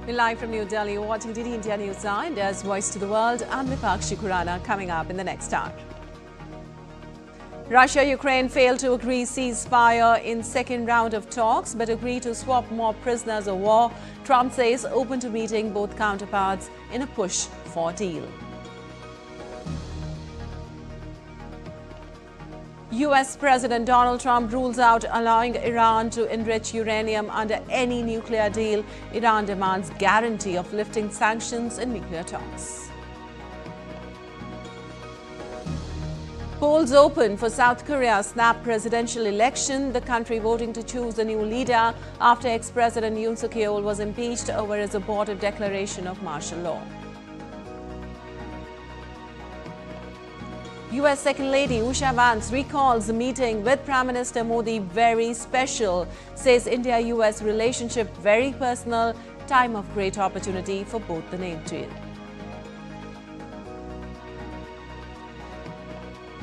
We're live from New Delhi, watching DD India NewsNight. India's Voice to the World. I'm Vipakshi Khurana, coming up in the next hour. Russia-Ukraine failed to agree ceasefire in second round of talks, but agreed to swap more prisoners of war. Trump says open to meeting both counterparts in a push for deal. US President Donald Trump rules out allowing Iran to enrich uranium under any nuclear deal. Iran demands guarantee of lifting sanctions in nuclear talks. Polls open for South Korea's snap presidential election, the country voting to choose a new leader after ex-President Yoon Suk-yeol was impeached over his abortive declaration of martial law. US Second Lady Usha recalls the meeting with Prime Minister Modi very special, says India-US relationship very personal, time of great opportunity for both the nations.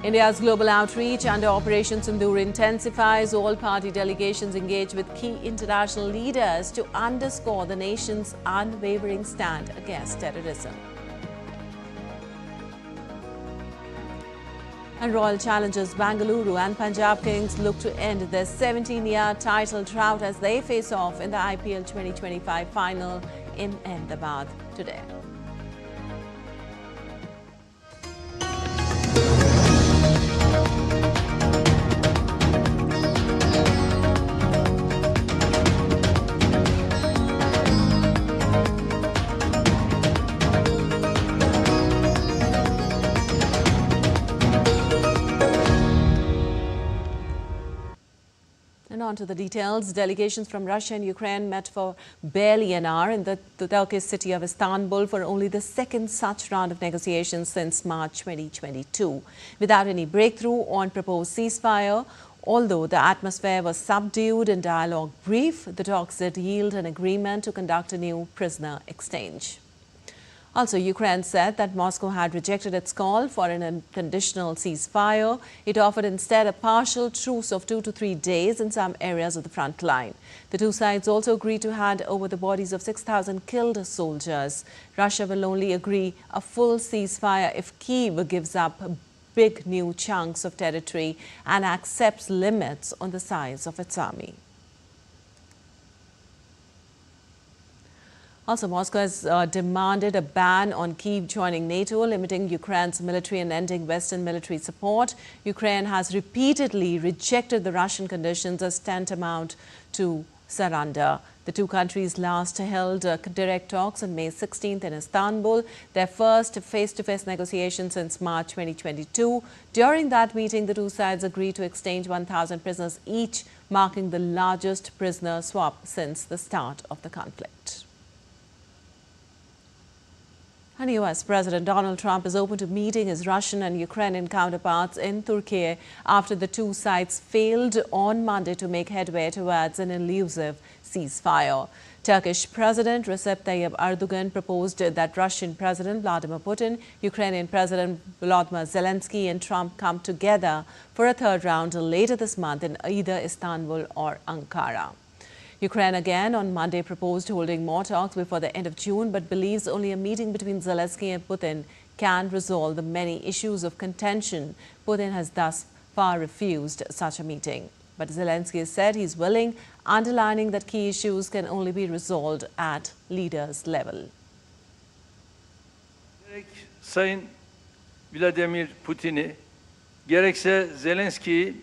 India's global outreach under Operation Sindur intensifies. All party delegations engage with key international leaders to underscore the nation's unwavering stand against terrorism. And Royal challengers Bengaluru and Punjab Kings look to end their 17-year title drought as they face off in the IPL 2025 final in Ahmedabad today. On to the details. Delegations from Russia and Ukraine met for barely an hour in the Turkish city of Istanbul for only the second such round of negotiations since March 2022. Without any breakthrough on proposed ceasefire, although the atmosphere was subdued and dialogue brief, the talks did yield an agreement to conduct a new prisoner exchange. Also, Ukraine said that Moscow had rejected its call for an unconditional ceasefire. It offered instead a partial truce of 2 to 3 days in some areas of the front line. The two sides also agreed to hand over the bodies of 6,000 killed soldiers. Russia will only agree a full ceasefire if Kyiv gives up big new chunks of territory and accepts limits on the size of its army. Also, Moscow has demanded a ban on Kyiv joining NATO, limiting Ukraine's military and ending Western military support. Ukraine has repeatedly rejected the Russian conditions as tantamount to surrender. The two countries last held direct talks on May 16th in Istanbul, their first face-to-face negotiation since March 2022. During that meeting, the two sides agreed to exchange 1,000 prisoners each, marking the largest prisoner swap since the start of the conflict. And US President Donald Trump is open to meeting his Russian and Ukrainian counterparts in Turkey after the two sides failed on Monday to make headway towards an elusive ceasefire. Turkish President Recep Tayyip Erdogan proposed that Russian President Vladimir Putin, Ukrainian President Volodymyr Zelensky and Trump come together for a third round later this month in either Istanbul or Ankara. Ukraine again on Monday proposed holding more talks before the end of June, but believes only a meeting between Zelensky and Putin can resolve the many issues of contention. Putin has thus far refused such a meeting. But Zelensky has said he's willing, underlining that key issues can only be resolved at leaders' level. Gerek Sayın Vladimir Putin'i, gerekse Zelenski'yi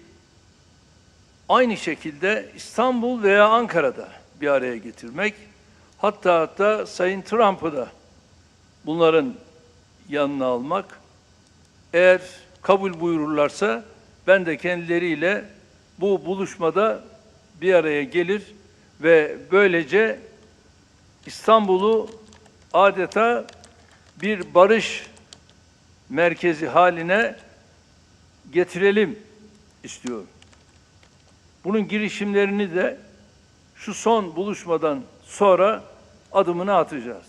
aynı şekilde İstanbul veya Ankara'da bir araya getirmek, hatta Sayın Trump'ı da bunların yanına almak, eğer kabul buyururlarsa ben de kendileriyle bu buluşmada bir araya gelir ve böylece İstanbul'u adeta bir barış merkezi haline getirelim istiyorum. Bunun girişimlerini de şu son buluşmadan sonra adımını atacağız.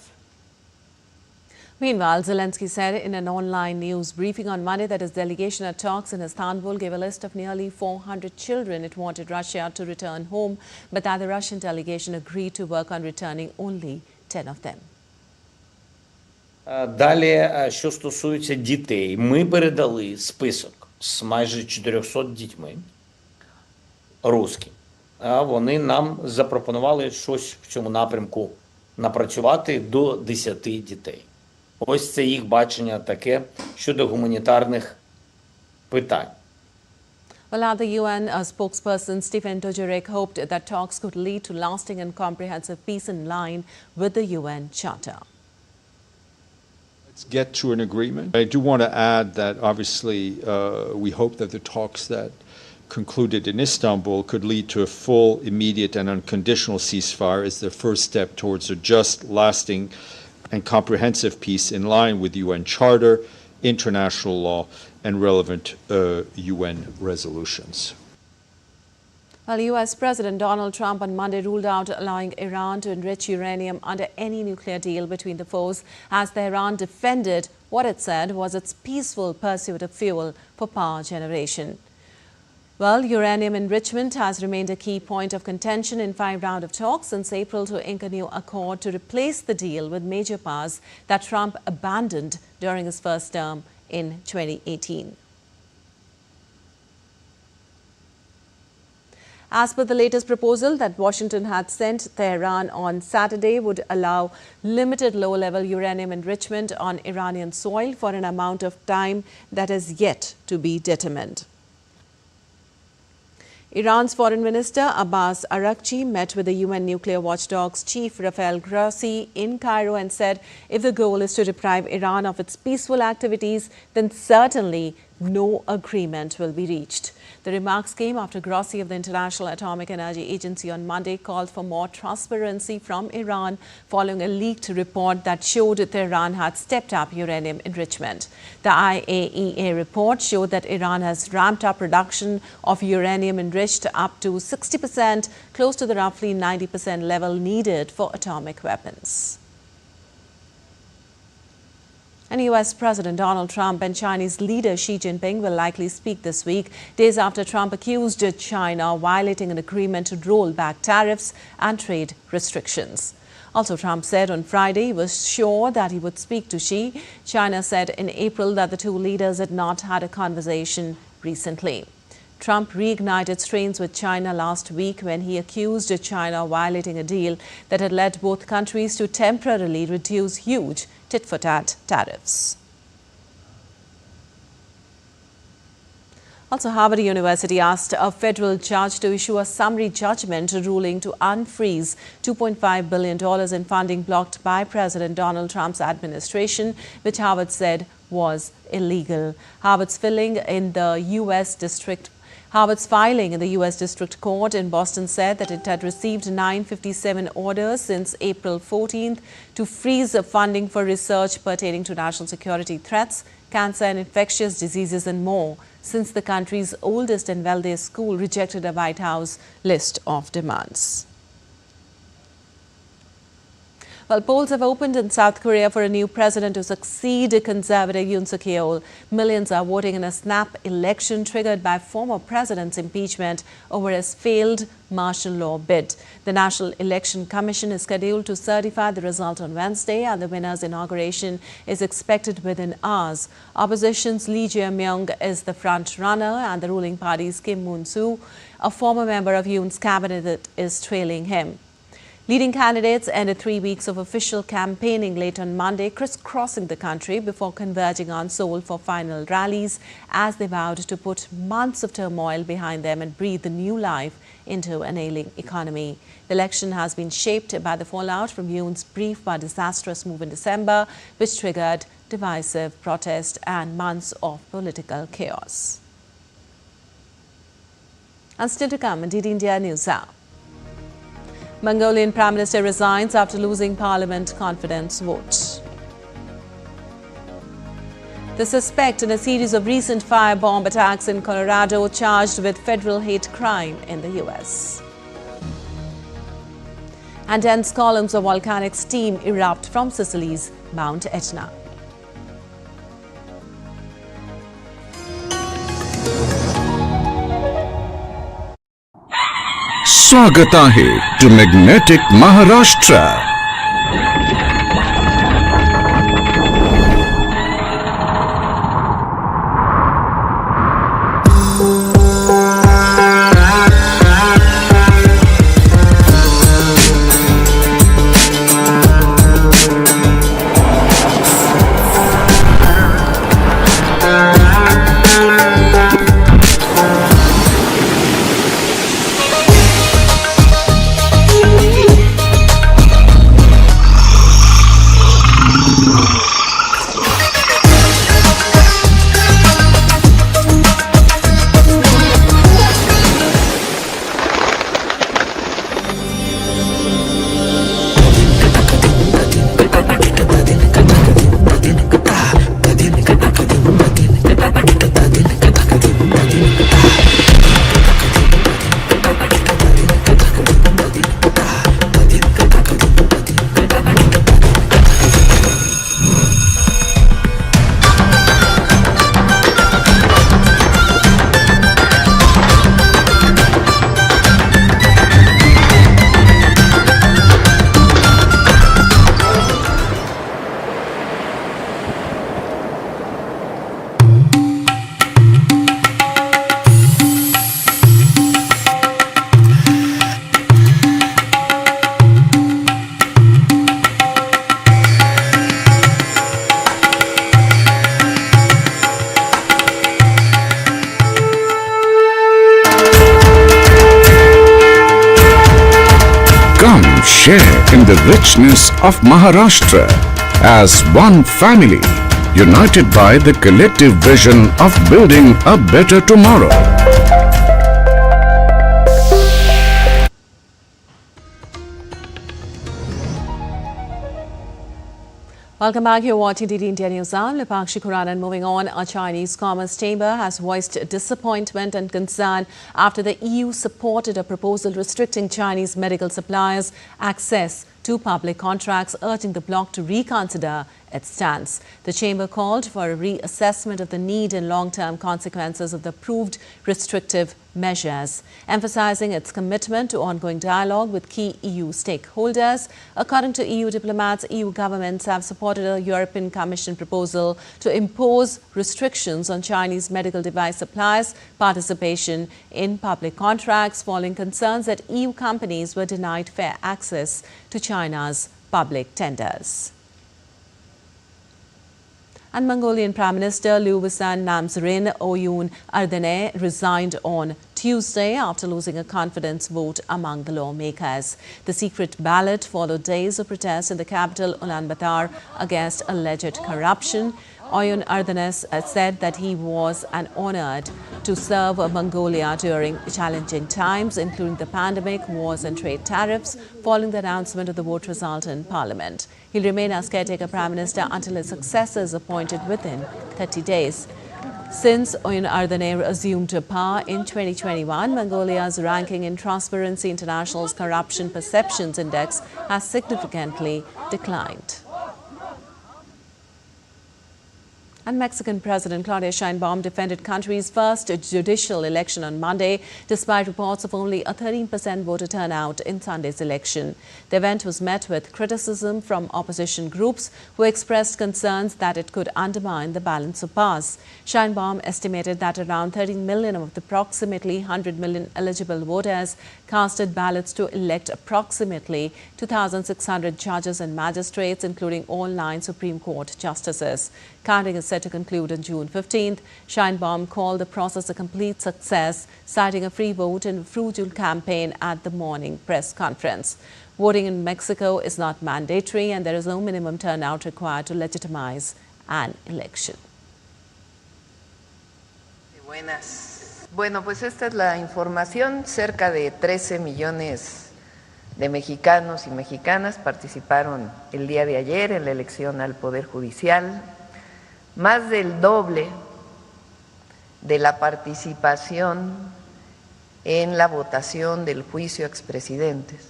Meanwhile, Zelensky said in an online news briefing on Monday that his delegation at talks in Istanbul gave a list of nearly 400 children it wanted Russia to return home, but that the Russian delegation agreed to work on returning only 10 of them. Далі, що стосується дітей, ми передали список з майже 400 дітьми русським. А вони нам запропонували щось в цьому напрямку напрацювати до 10 дітей. Ось це їх бачення таке щодо гуманітарних питань. Well, the UN spokesperson Stephen Dujarric hoped that talks could lead to lasting and comprehensive peace in line with the UN Charter. Let's get to an agreement. I do want to add that obviously we hope that the talks that concluded in Istanbul could lead to a full, immediate and unconditional ceasefire as the first step towards a just, lasting and comprehensive peace in line with UN Charter, international law and relevant UN resolutions. Well, U.S. President Donald Trump on Monday ruled out allowing Iran to enrich uranium under any nuclear deal between the foes as Tehran defended what it said was its peaceful pursuit of fuel for power generation. Well, uranium enrichment has remained a key point of contention in 5 rounds of talks since April to ink a new accord to replace the deal with major powers that Trump abandoned during his first term in 2018. As per the latest proposal that Washington had sent, Tehran on Saturday would allow limited low-level uranium enrichment on Iranian soil for an amount of time that is yet to be determined. Iran's Foreign Minister Abbas Araghchi met with the UN nuclear watchdog's chief Rafael Grossi in Cairo and said if the goal is to deprive Iran of its peaceful activities, then certainly no agreement will be reached. The remarks came after Grossi of the International Atomic Energy Agency on Monday called for more transparency from Iran following a leaked report that showed Tehran had stepped up uranium enrichment. The IAEA report showed that Iran has ramped up production of uranium enriched up to 60%, close to the roughly 90% level needed for atomic weapons. And U.S. President Donald Trump and Chinese leader Xi Jinping will likely speak this week, days after Trump accused China of violating an agreement to roll back tariffs and trade restrictions. Also, Trump said on Friday he was sure that he would speak to Xi. China said in April that the two leaders had not had a conversation recently. Trump reignited strains with China last week when he accused China of violating a deal that had led both countries to temporarily reduce huge tit-for-tat tariffs. Also, Harvard University asked a federal judge to issue a summary judgment ruling to unfreeze $2.5 billion in funding blocked by President Donald Trump's administration, which Harvard said was illegal. Harvard's filing in the U.S. District Court in Boston said that it had received 957 orders since April 14th to freeze funding for research pertaining to national security threats, cancer and infectious diseases and more, since the country's oldest and wealthiest school rejected a White House list of demands. Well, polls have opened in South Korea for a new president to succeed conservative Yoon Suk-yeol. Millions are voting in a snap election triggered by former president's impeachment over his failed martial law bid. The National Election Commission is scheduled to certify the result on Wednesday, and the winner's inauguration is expected within hours. Opposition's Lee Jae-myung is the front-runner, and the ruling party's Kim Moon-soo, a former member of Yoon's cabinet, is trailing him. Leading candidates ended 3 weeks of official campaigning late on Monday, crisscrossing the country before converging on Seoul for final rallies as they vowed to put months of turmoil behind them and breathe new life into an ailing economy. The election has been shaped by the fallout from Yoon's brief but disastrous move in December, which triggered divisive protest and months of political chaos. And still to come on DD India News Hour. Mongolian Prime Minister resigns after losing Parliament confidence vote. The suspect in a series of recent firebomb attacks in Colorado charged with federal hate crime in the U.S. And dense columns of volcanic steam erupt from Sicily's Mount Etna. स्वागत आहे to magnetic Maharashtra. Come share in the richness of Maharashtra as one family, united by the collective vision of building a better tomorrow. Welcome back. You're watching DD India News. I'm Lipakshi Khuranan. Moving on, a Chinese Commerce Chamber has voiced disappointment and concern after the EU supported a proposal restricting Chinese medical suppliers' access to public contracts, urging the bloc to reconsider its stance. The chamber called for a reassessment of the need and long-term consequences of the approved restrictive measures, emphasizing its commitment to ongoing dialogue with key EU stakeholders. According to EU diplomats, EU governments have supported a European Commission proposal to impose restrictions on Chinese medical device suppliers' participation in public contracts, following concerns that EU companies were denied fair access to China's public tenders. And Mongolian Prime Minister Leuvisan Namzrin Oyun Ardene resigned on Tuesday after losing a confidence vote among the lawmakers. The secret ballot followed days of protests in the capital Ulaanbaatar against alleged corruption. Oyun Ardene said that he was honored to serve Mongolia during challenging times, including the pandemic, wars and trade tariffs, following the announcement of the vote result in parliament. He'll remain as caretaker prime minister until his successor is appointed within 30 days. Since Oyun Ardene assumed power in 2021, Mongolia's ranking in Transparency International's Corruption Perceptions Index has significantly declined. And Mexican President Claudia Sheinbaum defended country's first judicial election on Monday, despite reports of only a 13% voter turnout in Sunday's election. The event was met with criticism from opposition groups who expressed concerns that it could undermine the balance of powers. Sheinbaum estimated that around 13 million of the approximately 100 million eligible voters casted ballots to elect approximately 2,600 judges and magistrates, including all 9 Supreme Court justices. Counting is set to conclude on June 15th. Sheinbaum called the process a complete success, citing a free vote and fruitful campaign at the morning press conference. Voting in Mexico is not mandatory and there is no minimum turnout required to legitimize an election. Buenas. Bueno, pues esta es la información. Cerca de 13 millones de mexicanos y mexicanas participaron el día de ayer en la elección al Poder Judicial. Más del doble de la participación en la votación del juicio a expresidentes.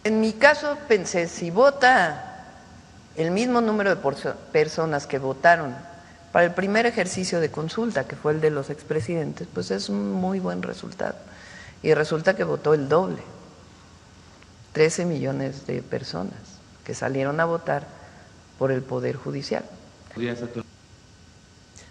En mi caso pensé, si vota el mismo número de personas que votaron para el primer ejercicio de consulta, que fue el de los expresidentes, pues es un muy buen resultado. Y resulta que votó el doble, 13 millones de personas que salieron a votar por el Poder Judicial.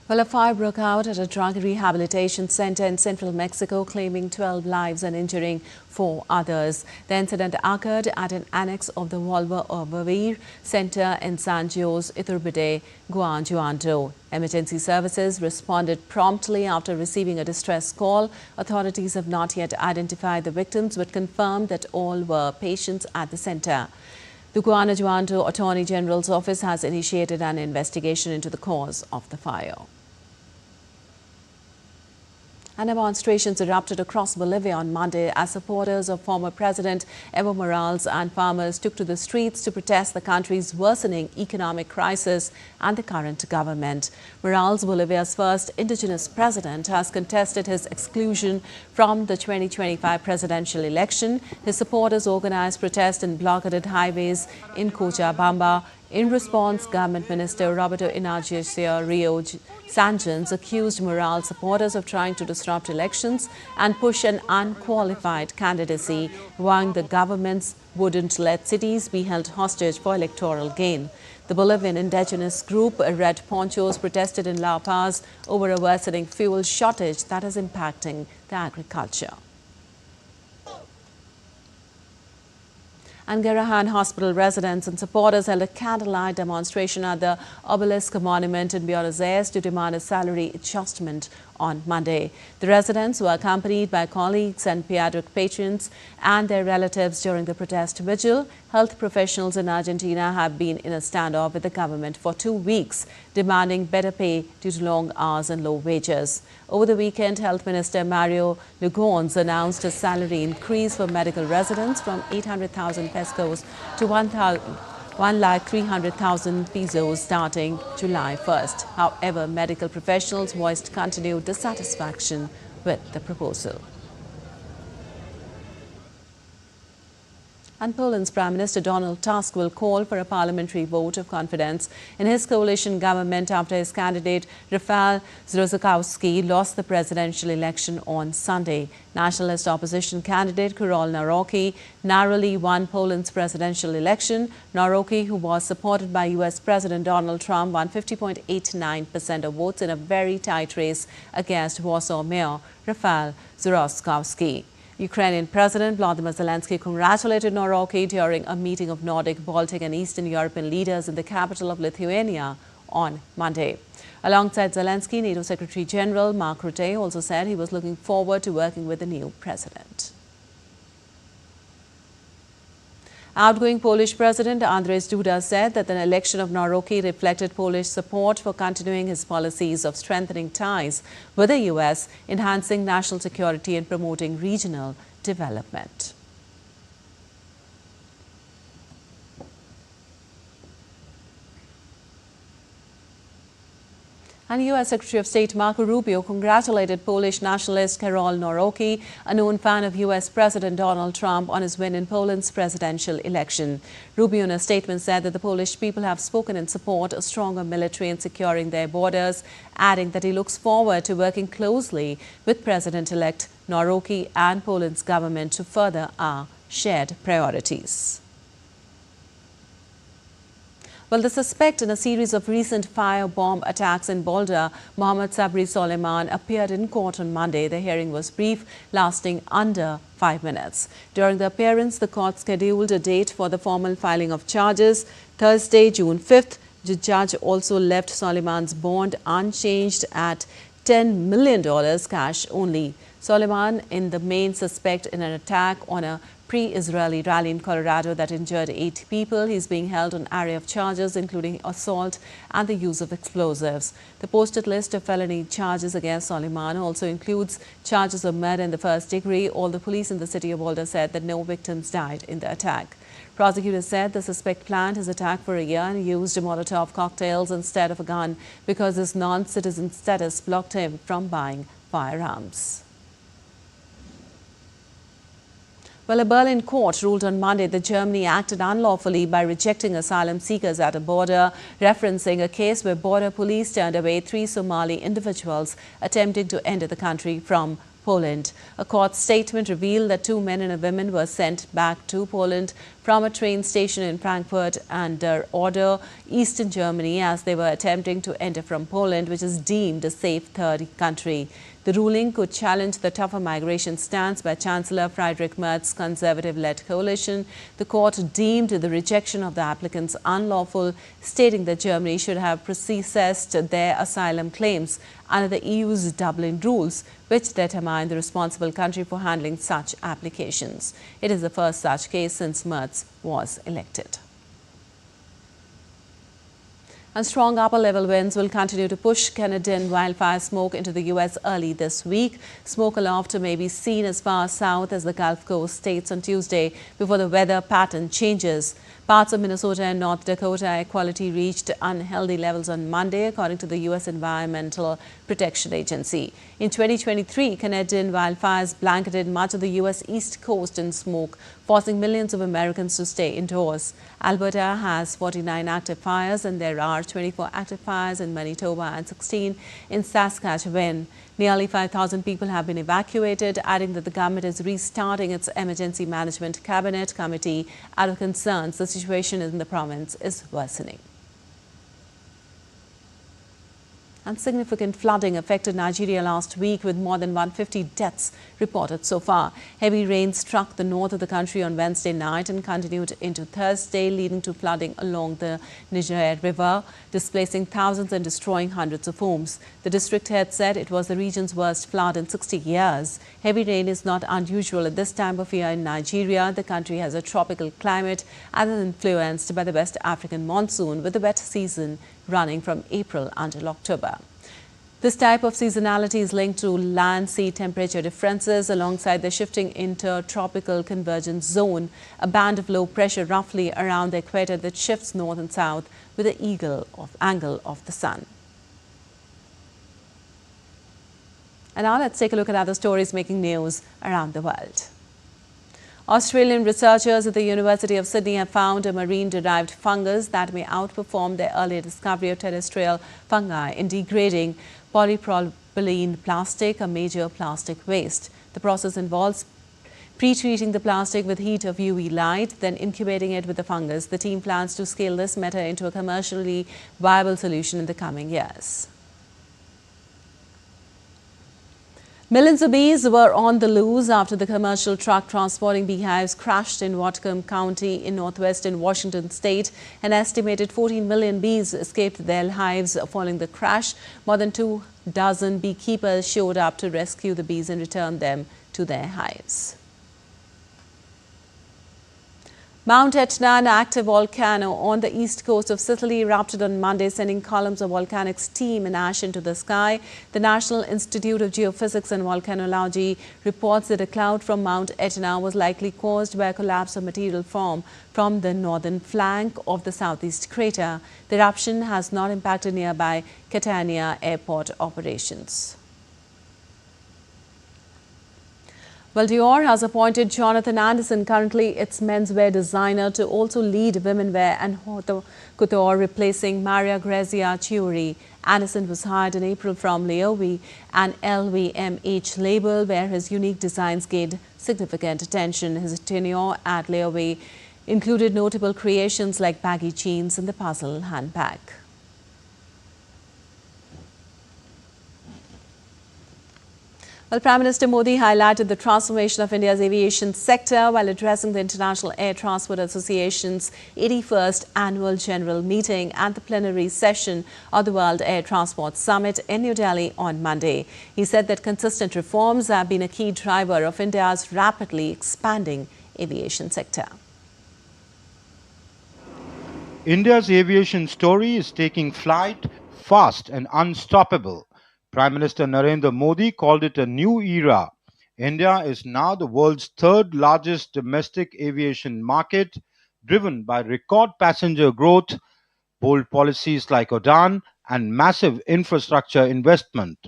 Well, a fire broke out at a drug rehabilitation center in central Mexico, claiming 12 lives and injuring 4 others. The incident occurred at an annex of the Volver Center in San Jose, Iturbide, Guanajuato. Emergency services responded promptly after receiving a distress call. Authorities have not yet identified the victims, but confirmed that all were patients at the center. The Guanajuato Attorney General's office has initiated an investigation into the cause of the fire. And demonstrations erupted across Bolivia on Monday as supporters of former President Evo Morales and farmers took to the streets to protest the country's worsening economic crisis and the current government. Morales, Bolivia's first indigenous president, has contested his exclusion from the 2025 presidential election. His supporters organized protests and blockaded highways in Cochabamba. In response, Government Minister Roberto Inacio Rio Sanchins accused Morales supporters of trying to disrupt elections and push an unqualified candidacy, vowing the governments wouldn't let cities be held hostage for electoral gain. The Bolivian indigenous group Red Ponchos protested in La Paz over a worsening fuel shortage that is impacting the agriculture. And Garahan Hospital residents and supporters held a candlelight demonstration at the Obelisk Monument in Buenos Aires to demand a salary adjustment on Monday. The residents were accompanied by colleagues and pediatric patrons and their relatives during the protest vigil. Health professionals in Argentina have been in a standoff with the government for 2 weeks, demanding better pay due to long hours and low wages. Over the weekend, Health Minister Mario Lugones announced a salary increase for medical residents from 800,000 pesos to 1,300,000 pesos starting July 1st. However, medical professionals voiced continued dissatisfaction with the proposal. And Poland's Prime Minister Donald Tusk will call for a parliamentary vote of confidence in his coalition government after his candidate Rafał Trzaskowski lost the presidential election on Sunday. Nationalist opposition candidate Karol Nawrocki narrowly won Poland's presidential election. Nawrocki, who was supported by U.S. President Donald Trump, won 50.89% of votes in a very tight race against Warsaw Mayor Rafał Trzaskowski. Ukrainian President Volodymyr Zelensky congratulated Nawrocki during a meeting of Nordic, Baltic and Eastern European leaders in the capital of Lithuania on Monday. Alongside Zelensky, NATO Secretary General Mark Rutte also said he was looking forward to working with the new president. Outgoing Polish President Andrzej Duda said that the election of Nawrocki reflected Polish support for continuing his policies of strengthening ties with the U.S., enhancing national security and promoting regional development. And U.S. Secretary of State Marco Rubio congratulated Polish nationalist Karol Nawrocki, a known fan of U.S. President Donald Trump, on his win in Poland's presidential election. Rubio in a statement said that the Polish people have spoken in support of a stronger military and securing their borders, adding that he looks forward to working closely with President-elect Nawrocki and Poland's government to further our shared priorities. Well, the suspect in a series of recent firebomb attacks in Boulder, Mohammed Sabri Soleiman, appeared in court on Monday. The hearing was brief, lasting under 5 minutes. During the appearance, the court scheduled a date for the formal filing of charges, Thursday, June 5th. The judge also left Soleiman's bond unchanged at $10 million cash only. Soleiman is the main suspect in an attack on a pre-Israeli rally in Colorado that injured 8 people. He is being held on an array of charges, including assault and the use of explosives. The posted list of felony charges against Soleiman also includes charges of murder in the first degree. All the police in the city of Boulder said that no victims died in the attack. Prosecutors said the suspect planned his attack for a year and used Molotov cocktails instead of a gun because his non-citizen status blocked him from buying firearms. Well, a Berlin court ruled on Monday that Germany acted unlawfully by rejecting asylum seekers at a border, referencing a case where border police turned away 3 Somali individuals attempting to enter the country from Poland. A court statement revealed that 2 men and a woman were sent back to Poland from a train station in Frankfurt an der Oder, eastern Germany, as they were attempting to enter from Poland, which is deemed a safe third country. The ruling could challenge the tougher migration stance by Chancellor Friedrich Merz's conservative-led coalition. The court deemed the rejection of the applicants unlawful, stating that Germany should have processed their asylum claims under the EU's Dublin rules, which determine the responsible country for handling such applications. It is the first such case since Merz was elected. And strong upper-level winds will continue to push Canadian wildfire smoke into the U.S. early this week. Smoke aloft may be seen as far south as the Gulf Coast states on Tuesday before the weather pattern changes. Parts of Minnesota and North Dakota air quality reached unhealthy levels on Monday, according to the U.S. Environmental Protection Agency. In 2023, Canadian wildfires blanketed much of the U.S. East Coast in smoke, forcing millions of Americans to stay indoors. Alberta has 49 active fires, and there are 24 active fires in Manitoba and 16 in Saskatchewan. Nearly 5,000 people have been evacuated, adding that the government is restarting its Emergency Management Cabinet Committee out of concerns the situation in the province is worsening. And significant flooding affected Nigeria last week, with more than 150 deaths reported so far. Heavy rain struck the north of the country on Wednesday night and continued into Thursday, leading to flooding along the Niger River, displacing thousands and destroying hundreds of homes. The district head said it was the region's worst flood in 60 years. Heavy rain is not unusual at this time of year in Nigeria. The country has a tropical climate and is influenced by the West African monsoon, with the wet season running from April until October. This type of seasonality is linked to land-sea temperature differences alongside the shifting intertropical convergence zone, a band of low pressure roughly around the equator that shifts north and south with the angle of the sun. And now let's take a look at other stories making news around the world. Australian researchers at the University of Sydney have found a marine-derived fungus that may outperform their earlier discovery of terrestrial fungi in degrading polypropylene plastic, a major plastic waste. The process involves pre-treating the plastic with heat of UV light, then incubating it with the fungus. The team plans to scale this method into a commercially viable solution in the coming years. Millions of bees were on the loose after the commercial truck transporting beehives crashed in Whatcom County in northwestern Washington state. An estimated 14 million bees escaped their hives following the crash. More than 24 beekeepers showed up to rescue the bees and return them to their hives. Mount Etna, an active volcano on the east coast of Sicily, erupted on Monday, sending columns of volcanic steam and ash into the sky. The National Institute of Geophysics and Volcanology reports that a cloud from Mount Etna was likely caused by a collapse of material from the northern flank of the southeast crater. The eruption has not impacted nearby Catania airport operations. Well, Dior has appointed Jonathan Anderson, currently its menswear designer, to also lead women wear and haute couture, replacing Maria Grazia Chiuri. Anderson was hired in April from Loewe, an LVMH label, where his unique designs gained significant attention. His tenure at Loewe included notable creations like baggy jeans and the puzzle handbag. Well, Prime Minister Modi highlighted the transformation of India's aviation sector while addressing the International Air Transport Association's 81st Annual General Meeting and the plenary session of the World Air Transport Summit in New Delhi on Monday. He said that consistent reforms have been a key driver of India's rapidly expanding aviation sector. India's aviation story is taking flight fast and unstoppable. Prime Minister Narendra Modi called it a new era. India is now the world's third largest domestic aviation market, driven by record passenger growth, bold policies like UDAN, and massive infrastructure investment.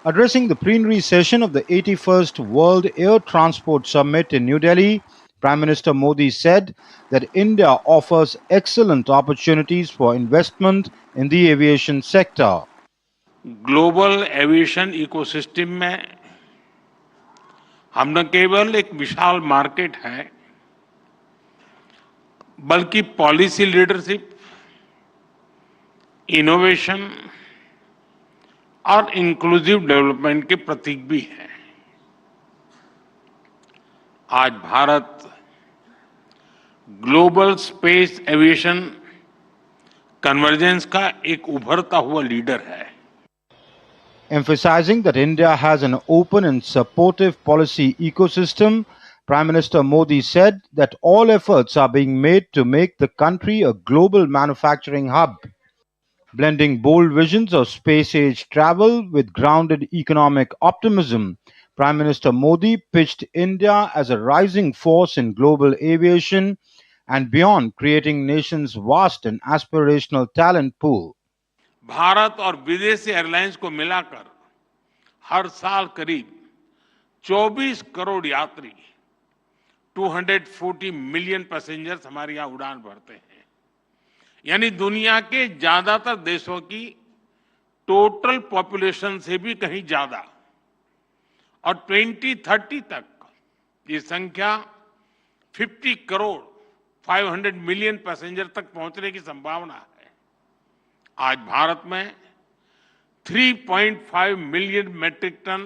Addressing the plenary session of the 81st World Air Transport Summit in New Delhi, Prime Minister Modi said that India offers excellent opportunities for investment in the aviation sector. Global aviation ecosystem में हम न केवल एक विशाल market है, बल्कि policy leadership, innovation और inclusive development के प्रतीक भी है। आज Bharat global space aviation convergence का एक उभरता हुआ लीडर है। Emphasizing that India has an open and supportive policy ecosystem, Prime Minister Modi said that all efforts are being made to make the country a global manufacturing hub. Blending bold visions of space-age travel with grounded economic optimism, Prime Minister Modi pitched India as a rising force in global aviation and beyond, creating nation's vast and aspirational talent pool. Bharat और विदेशी airlines को मिलाकर हर साल करीब 24 करोड़ यात्री, 240 million passengers हमारे यहाँ उड़ान भरते हैं। यानी दुनिया के ज्यादातर देशों की टोटल पॉपुलेशन से भी कहीं ज्यादा। और 2030 तक ये संख्या 50 करोड़ 500 मिलियन पैसेंजर तक पहुंचने की संभावना है। आज भारत में 3.5 मिलियन मेट्रिक टन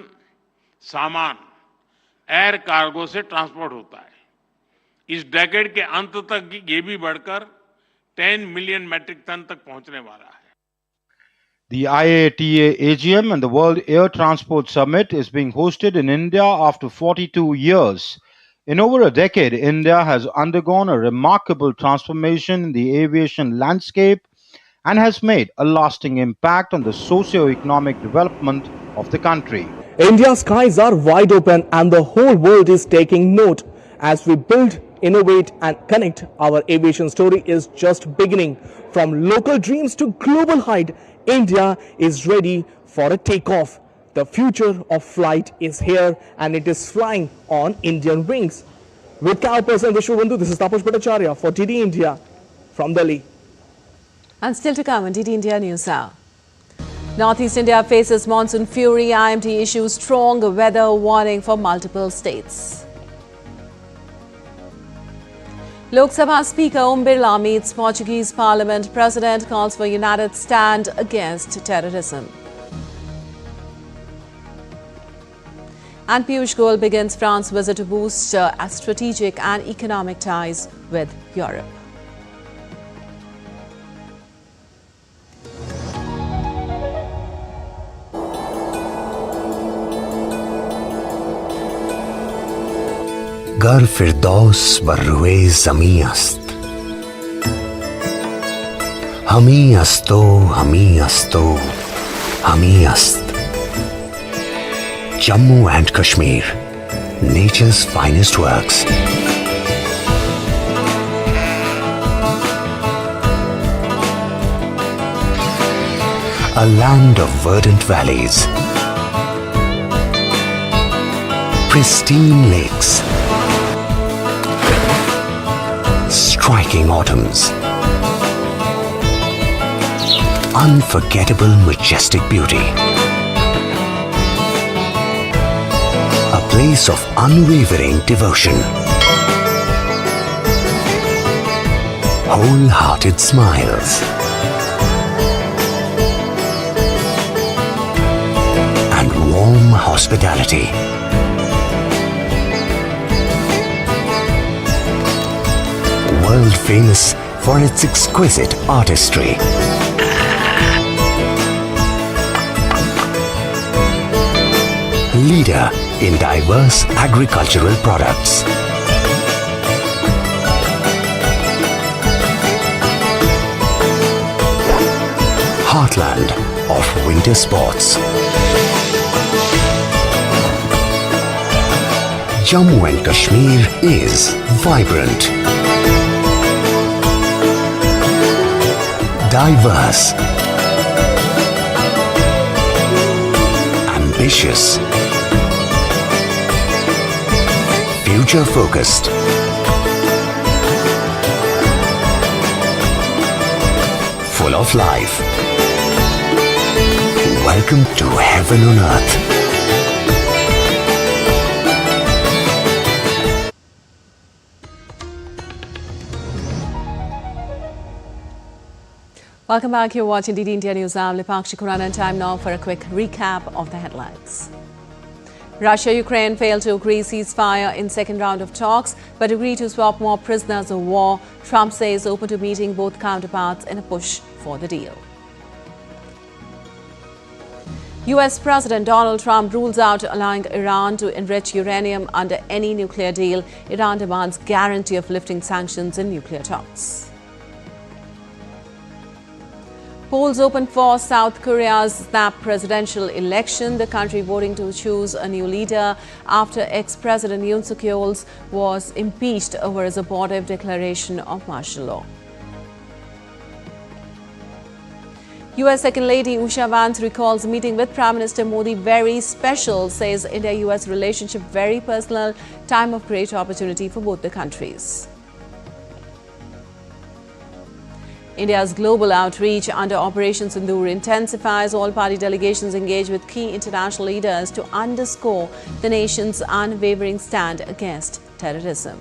सामान एयर कार्गो से ट्रांसपोर्ट होता है। इस डेकेड के अंत तक ये भी बढ़कर 10 मिलियन मेट्रिक टन तक पहुंचने वाला है। The IATA AGM and the World Air Transport Summit is being hosted in India after 42 years. In over a decade, India has undergone a remarkable transformation in the aviation landscape and has made a lasting impact on the socio-economic development of the country. India's skies are wide open and the whole world is taking note. As we build, innovate and connect, our aviation story is just beginning. From local dreams to global height, India is ready for a takeoff. The future of flight is here and it is flying on Indian wings. With camera person Vishwabandhu, this is Taposh Bhattacharya for DD India from Delhi. And still to come on DD India News Hour. Northeast India faces monsoon fury. IMD issues strong weather warning for multiple states. Lok Sabha Speaker Om Birla meets Portuguese Parliament. President calls for united stand against terrorism. And Piyush Goyal begins France visit to boost strategic and economic ties with Europe. गर फिरदौस बर्रुए ज़मी अस्त हमी अस्तो हमी अस्तो हमी अस्त Jammu and Kashmir, nature's finest works. A land of verdant valleys, pristine lakes, striking autumns, unforgettable majestic beauty. A place of unwavering devotion, wholehearted smiles, and warm hospitality. World famous for its exquisite artistry. Leader in diverse agricultural products. Heartland of winter sports. Jammu and Kashmir is vibrant, diverse, ambitious, future-focused, full of life. Welcome to heaven on earth. Welcome back. You're watching DD India News. I'm Lipakshi Khurana, and time now for a quick recap of the headlines. Russia-Ukraine failed to agree ceasefire in second round of talks, but agreed to swap more prisoners of war. Trump says open to meeting both counterparts in a push for the deal. US President Donald Trump rules out allowing Iran to enrich uranium under any nuclear deal. Iran demands guarantee of lifting sanctions in nuclear talks. Polls open for South Korea's snap presidential election. The country voting to choose a new leader after ex-President Yoon Suk-yeol was impeached over his abortive declaration of martial law. US Second Lady Usha Vance recalls meeting with Prime Minister Modi very special, says India-US relationship very personal, time of great opportunity for both the countries. India's global outreach under Operation Sindur intensifies. All party delegations engage with key international leaders to underscore the nation's unwavering stand against terrorism.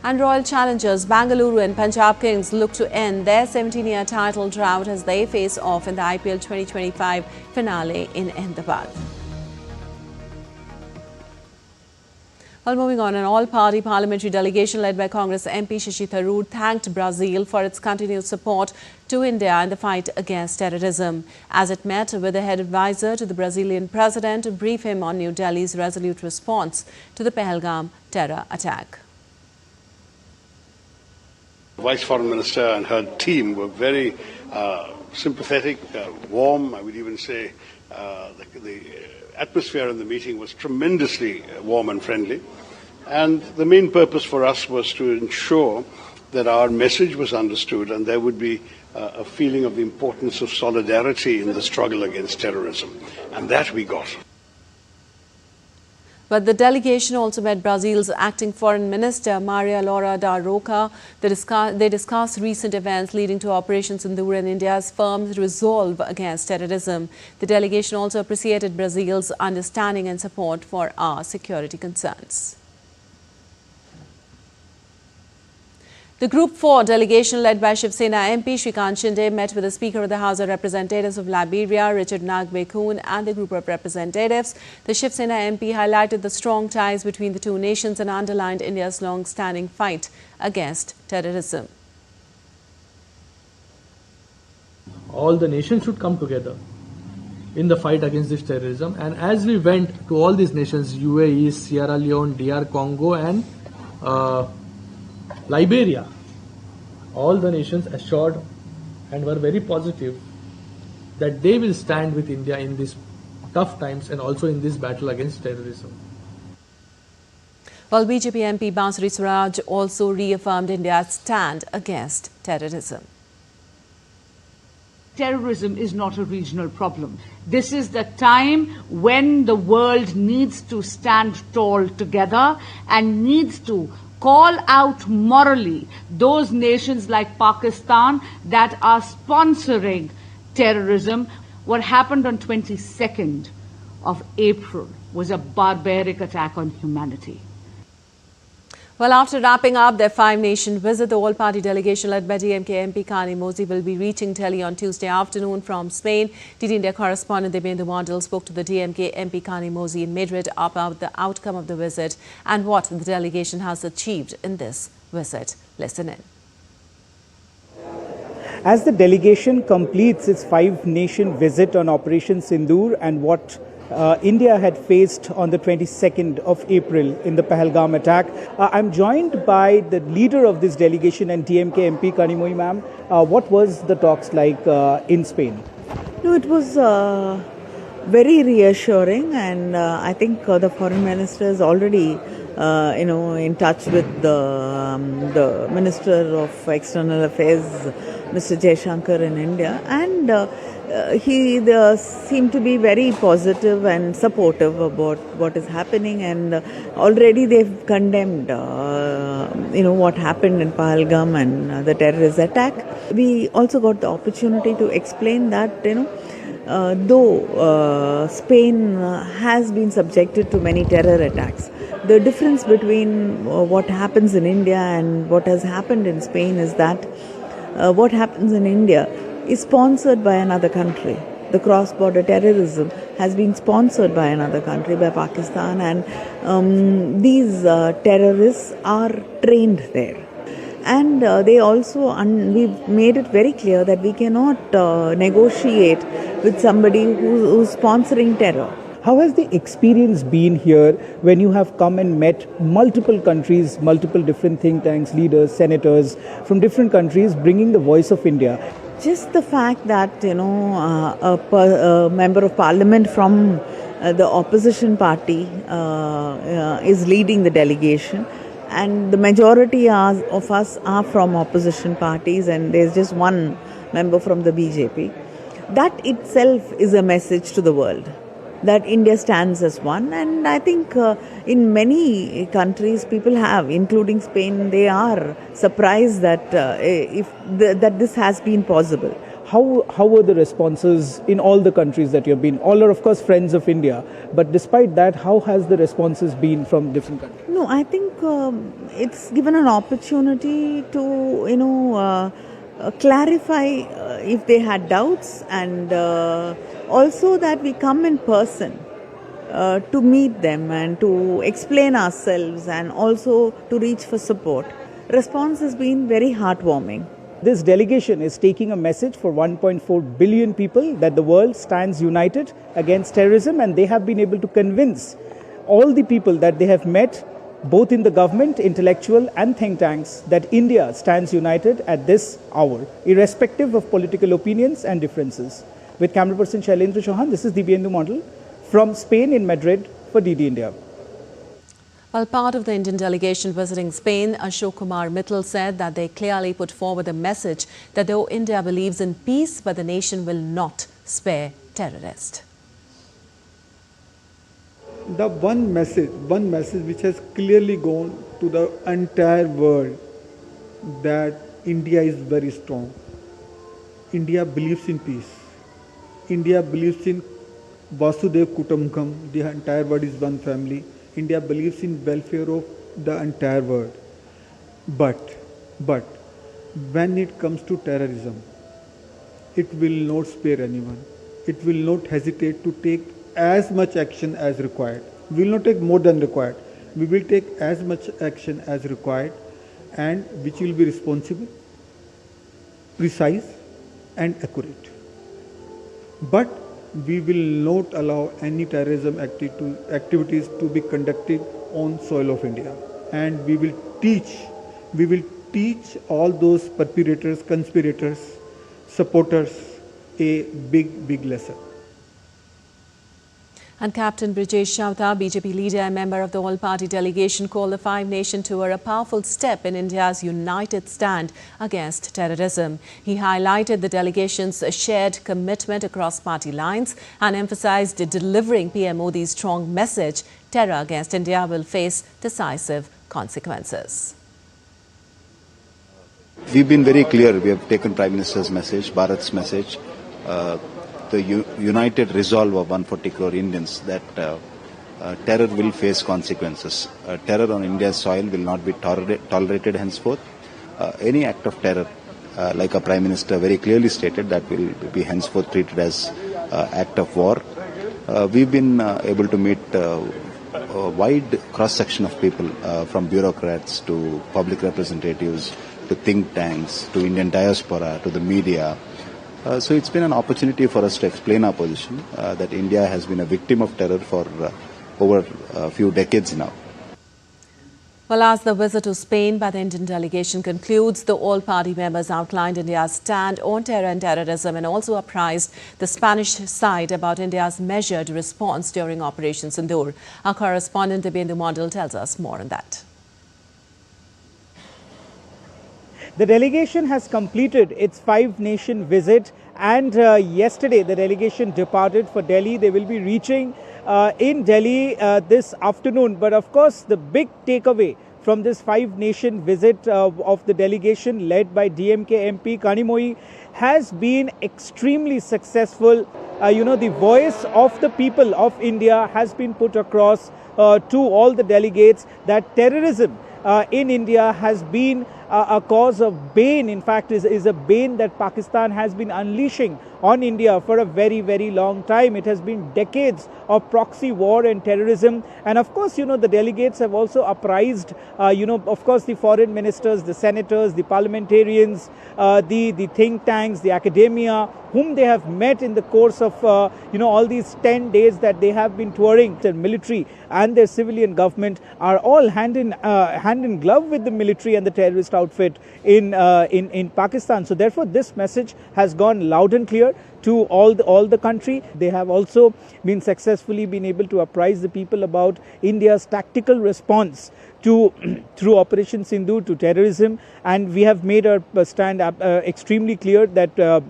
And Royal challengers Bengaluru and Punjab Kings look to end their 17-year title drought as they face off in the IPL 2025 finale in Ahmedabad. Well, moving on, an all-party parliamentary delegation led by Congress MP Shashi Tharoor thanked Brazil for its continued support to India in the fight against terrorism, as it met with the head advisor to the Brazilian president to brief him on New Delhi's resolute response to the Pahalgam terror attack. Vice Foreign Minister and her team were very sympathetic, warm. I would even say the atmosphere in the meeting was tremendously warm and friendly. And the main purpose for us was to ensure that our message was understood and there would be a feeling of the importance of solidarity in the struggle against terrorism. And that we got. But the delegation also met Brazil's acting foreign minister, Maria Laura da Roca. They discussed recent events leading to Operation Sindur and India's firm resolve against terrorism. The delegation also appreciated Brazil's understanding and support for our security concerns. The Group 4 delegation led by Shiv Sena MP Shrikant Shinde met with the Speaker of the House of Representatives of Liberia, Richard Nagbekun, and the group of representatives. The Shiv Sena MP highlighted the strong ties between the two nations and underlined India's long-standing fight against terrorism. All the nations should come together in the fight against this terrorism. And as we went to all these nations, UAE, Sierra Leone, DR Congo, and Liberia, all the nations assured and were very positive that they will stand with India in these tough times and also in this battle against terrorism. While BJP MP Bansuri Swaraj also reaffirmed India's stand against terrorism. Terrorism is not a regional problem. This is the time when the world needs to stand tall together and needs to call out morally those nations like Pakistan that are sponsoring terrorism. What happened on 22nd of April was a barbaric attack on humanity. Well, after wrapping up their five-nation visit, the all-party delegation led by DMK MP Kani Mozi will be reaching Delhi on Tuesday afternoon from Spain. DD India correspondent Debendra Mondal spoke to the DMK MP Kani Mozi in Madrid about the outcome of the visit and what the delegation has achieved in this visit. Listen in. As the delegation completes its five-nation visit on Operation Sindur and what India had faced on the 22nd of April in the Pahalgam attack, I'm joined by the leader of this delegation and DMK MP, Kanimoy ma'am. What was the talks like in Spain? No, it was very reassuring, and I think the foreign minister is already in touch with the Minister of External Affairs, Mr. Jaishankar in India, and he seemed to be very positive and supportive about what is happening, and already they've condemned what happened in Pahalgam and the terrorist attack. We also got the opportunity to explain that though Spain has been subjected to many terror attacks, the difference between what happens in India and what has happened in Spain is that what happens in India is sponsored by another country. The cross-border terrorism has been sponsored by another country, by Pakistan, and these terrorists are trained there. And they also, we've made it very clear that we cannot negotiate with somebody who's sponsoring terror. How has the experience been here when you have come and met multiple countries, multiple different think tanks, leaders, senators from different countries bringing the voice of India? Just the fact that, a member of parliament from the opposition party is leading the delegation, and the majority of us are from opposition parties, and there's just one member from the BJP. That itself is a message to the world that India stands as one, and I think in many countries people have, including Spain, they are surprised that that this has been possible. How were the responses in all the countries that you have been? All are, of course, friends of India. But despite that, how has the responses been from different countries? No, I think it's given an opportunity to, clarify if they had doubts, and also that we come in person to meet them and to explain ourselves and also to reach for support. Response has been very heartwarming. This delegation is taking a message for 1.4 billion people that the world stands united against terrorism, and they have been able to convince all the people that they have met, both in the government, intellectual and think tanks, that India stands united at this hour, irrespective of political opinions and differences. With camera person Shailendra Chauhan, this is Dibyendu Model from Spain in Madrid for DD India. While part of the Indian delegation visiting Spain, Ashok Kumar Mittal said that they clearly put forward a message that though India believes in peace, but the nation will not spare terrorists. The one message which has clearly gone to the entire world, that India is very strong. India believes in peace. India believes in Vasudev Kutumbakam, the entire world is one family. India believes in welfare of the entire world. But when it comes to terrorism, it will not spare anyone. It will not hesitate to take as much action as required. We will not take more than required. We will take as much action as required, and which will be responsible, precise and accurate. But we will not allow any terrorism activities to be conducted on soil of India. And we will teach all those perpetrators, conspirators, supporters a big lesson. And Captain Brijesh Chauta, BJP leader and member of the all-party delegation, called the five-nation tour a powerful step in India's united stand against terrorism. He highlighted the delegation's shared commitment across party lines and emphasized delivering PM Modi's strong message, terror against India will face decisive consequences. We've been very clear. We have taken Prime Minister's message, Bharat's message, the united resolve of 140 crore Indians that terror will face consequences. Terror on India's soil will not be tolerated henceforth. Any act of terror, like a Prime Minister very clearly stated, that will be henceforth treated as act of war. We've been able to meet a wide cross-section of people, from bureaucrats to public representatives to think tanks to Indian diaspora to the media. So it's been an opportunity for us to explain our position, that India has been a victim of terror for over a few decades now. Well, as the visit to Spain by the Indian delegation concludes, the all-party members outlined India's stand on terror and terrorism and also apprised the Spanish side about India's measured response during Operation Sindur. Our correspondent Dibyendu Model tells us more on that. The delegation has completed its five-nation visit, and yesterday the delegation departed for Delhi. They will be reaching in Delhi this afternoon. But of course, the big takeaway from this five-nation visit of the delegation led by DMK MP Kanimoyi has been extremely successful. The voice of the people of India has been put across to all the delegates that terrorism in India has been a cause of bane. In fact, is a bane that Pakistan has been unleashing on India for a very, very long time. It has been decades of proxy war and terrorism. And of course, the delegates have also apprised, of course, the foreign ministers, the senators, the parliamentarians, the think tanks, the academia, whom they have met in the course of, all these 10 days that they have been touring. The military and their civilian government are all hand in glove with the military and the terrorist outfit in Pakistan. So therefore, this message has gone loud and clear to all the country. They have also been successfully able to apprise the people about India's tactical response to through Operation Sindur to terrorism, and we have made our stand extremely clear that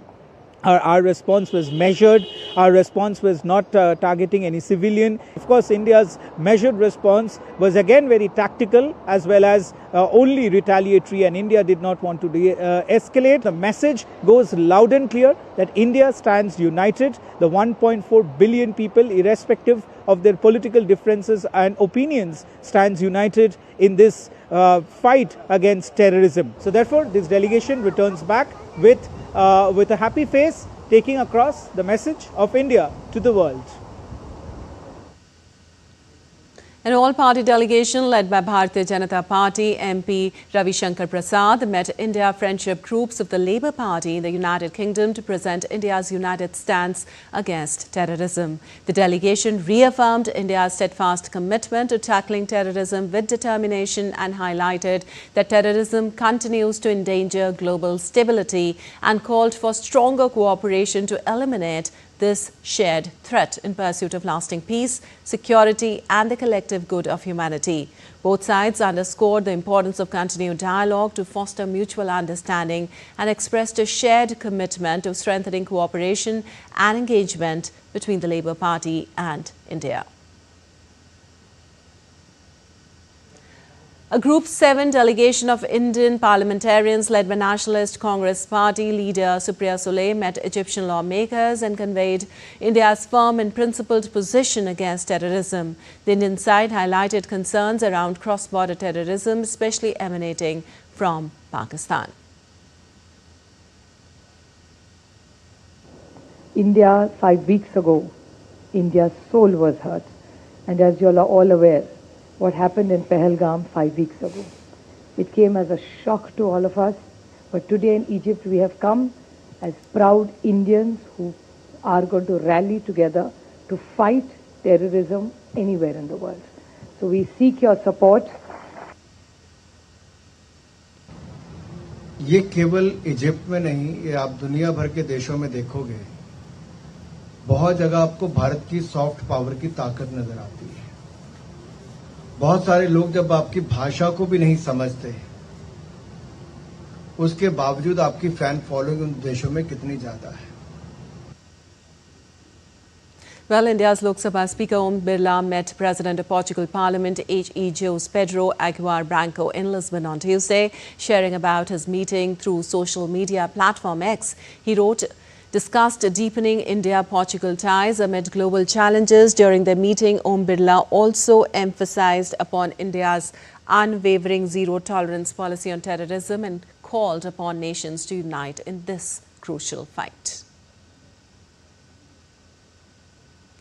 Our response was measured. Our response was not targeting any civilian. Of course, India's measured response was again very tactical as well as only retaliatory, and India did not want to escalate. The message goes loud and clear that India stands united. The 1.4 billion people, irrespective of their political differences and opinions, stands united in this fight against terrorism. So therefore, this delegation returns back with a happy face, taking across the message of India to the world. An all-party delegation led by Bharatiya Janata Party MP Ravi Shankar Prasad met India friendship groups of the Labour Party in the United Kingdom to present India's united stance against terrorism. The delegation reaffirmed India's steadfast commitment to tackling terrorism with determination and highlighted that terrorism continues to endanger global stability and called for stronger cooperation to eliminate this shared threat in pursuit of lasting peace, security and the collective good of humanity. Both sides underscored the importance of continued dialogue to foster mutual understanding and expressed a shared commitment to strengthening cooperation and engagement between the Labour Party and India. A Group 7 delegation of Indian parliamentarians led by Nationalist Congress Party leader Supriya Sule met Egyptian lawmakers and conveyed India's firm and principled position against terrorism. The Indian side highlighted concerns around cross-border terrorism, especially emanating from Pakistan. India, 5 weeks ago, India's soul was hurt. And as you all are all aware, what happened in Pahalgam 5 weeks ago. It came as a shock to all of us, but today in Egypt we have come as proud Indians who are going to rally together to fight terrorism anywhere in the world. So we seek your support. ये केवल Egypt में नहीं, ये आप दुनिया भर के देशों में देखोगे, बहुत जगह आपको भारत की सॉफ्ट पावर की ताकत नजर आती है। बहुत सारे लोग जब आपकी भाषा को भी नहीं समझते, उसके बावजूद आपकी फैन फॉलोइंग उन देशों में कितनी ज्यादा है। Well, India's Lok Sabha Speaker Om Birla met President of Portugal Parliament H.E. Jose Pedro Aguiar Branco in Lisbon on Tuesday, sharing about his meeting through social media platform X. He wrote, discussed deepening India-Portugal ties amid global challenges. During the meeting, Om Birla also emphasized upon India's unwavering zero-tolerance policy on terrorism and called upon nations to unite in this crucial fight.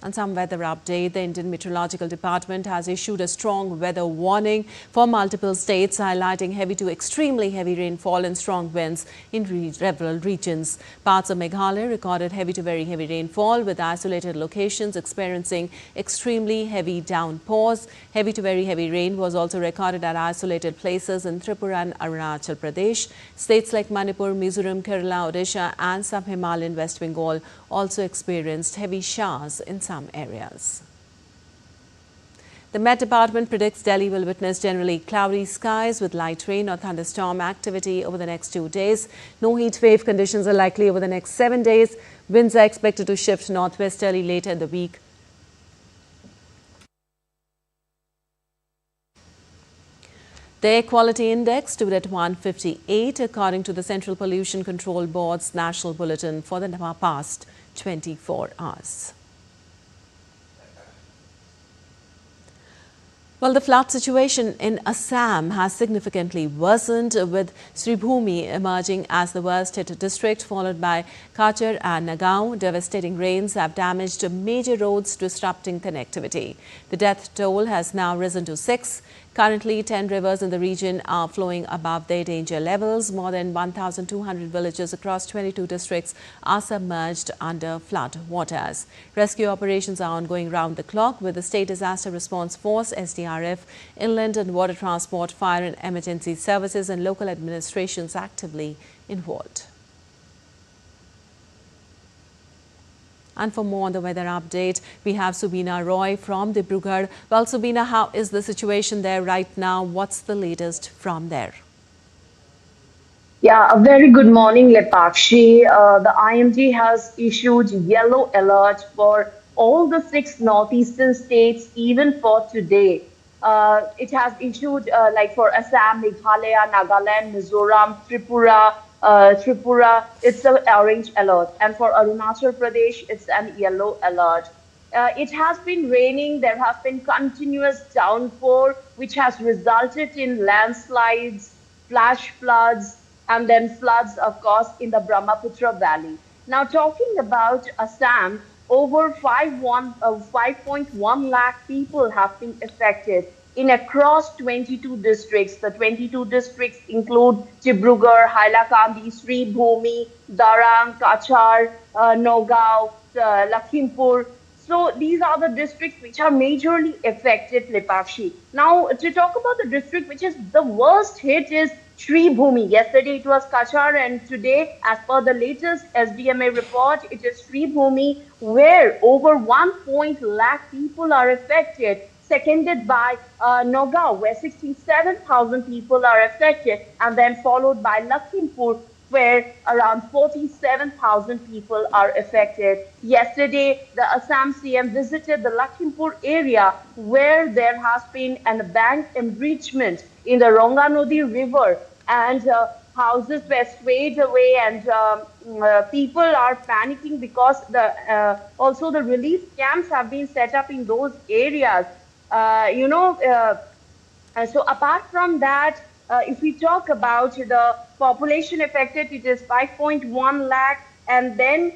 And some weather update. The Indian Meteorological Department has issued a strong weather warning for multiple states, highlighting heavy to extremely heavy rainfall and strong winds in several regions. Parts of Meghalaya recorded heavy to very heavy rainfall, with isolated locations experiencing extremely heavy downpours. Heavy to very heavy rain was also recorded at isolated places in Tripura and Arunachal Pradesh. States like Manipur, Mizoram, Kerala, Odisha and sub-Himalayan West Bengal also experienced heavy showers in some areas. The Met Department predicts Delhi will witness generally cloudy skies with light rain or thunderstorm activity over the next 2 days. No heat wave conditions are likely over the next 7 days. Winds are expected to shift northwesterly later in the week. The Air Quality Index stood at 158 according to the Central Pollution Control Board's national bulletin for the past 24 hours. Well, the flood situation in Assam has significantly worsened, with Sribhumi emerging as the worst hit district, followed by Kachar and Nagaon. Devastating rains have damaged major roads, disrupting connectivity. The death toll has now risen to 6. Currently, 10 rivers in the region are flowing above their danger levels. More than 1,200 villages across 22 districts are submerged under flood waters. Rescue operations are ongoing round the clock, with the State Disaster Response Force, SDRF, Inland and Water Transport, Fire and Emergency Services and local administrations actively involved. And for more on the weather update, we have Subina Roy from Dibrugarh. Well, Subina, how is the situation there right now? What's the latest from there? Yeah, a very good morning, Lepakshi. The IMD has issued yellow alert for all the 6 northeastern states, even for today. It has issued like for Assam, Meghalaya, Nagaland, Mizoram, Tripura, it's an orange alert. And for Arunachal Pradesh, it's an yellow alert. It has been raining. There has been continuous downpour, which has resulted in landslides, flash floods, and then floods, of course, in the Brahmaputra Valley. Now, talking about Assam, over 5.1 lakh people have been affected in across 22 districts. The 22 districts include Dibrugarh, Hailakandi, Sribhumi, Darang, Kachar, Nagaon, Lakhimpur. So these are the districts which are majorly affected, Lepakshi. Now, to talk about the district which is the worst hit is Sribhumi. Yesterday it was Kachar, and today, as per the latest SDMA report, it is Sribhumi, where over 1 lakh people are affected. Seconded by Nagaon, where 67,000 people are affected, and then followed by Lakhimpur, where around 47,000 people are affected. Yesterday, the Assam CM visited the Lakhimpur area, where there has been a bank enrichment in the Ronganodi River, and houses were swayed away, and people are panicking because also the relief camps have been set up in those areas. So apart from that, if we talk about the population affected, it is 5.1 lakh. And then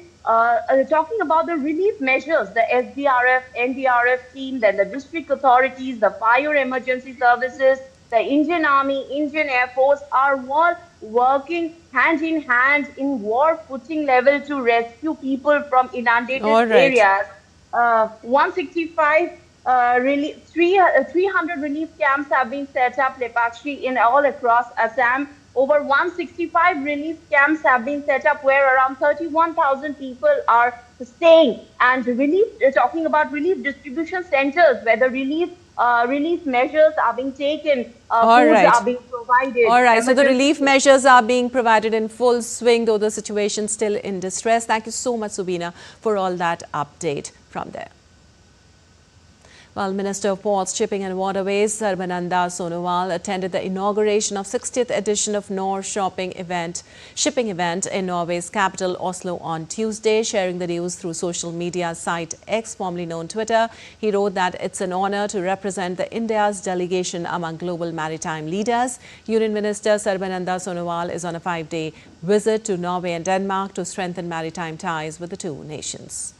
talking about the relief measures, the SDRF, NDRF team, then the district authorities, the fire emergency services, the Indian Army, Indian Air Force are all working hand in hand in war footing level to rescue people from inundated areas. 165 300 relief camps have been set up, Lepakshi, in all across Assam. Over 165 relief camps have been set up where around 31,000 people are staying. And relief, talking about relief distribution centers where the relief measures are being taken, foods are being provided. All right, so the relief measures are being provided in full swing, though the situation still in distress. Thank you so much, Subina, for all that update from there. Well, Minister of Ports, Shipping and Waterways, Sarbananda Sonowal, attended the inauguration of 60th edition of Nor shipping event in Norway's capital, Oslo, on Tuesday. Sharing the news through social media site X, formerly known Twitter, he wrote that it's an honor to represent India's delegation among global maritime leaders. Union Minister Sarbananda Sonowal is on a 5-day visit to Norway and Denmark to strengthen maritime ties with the two nations.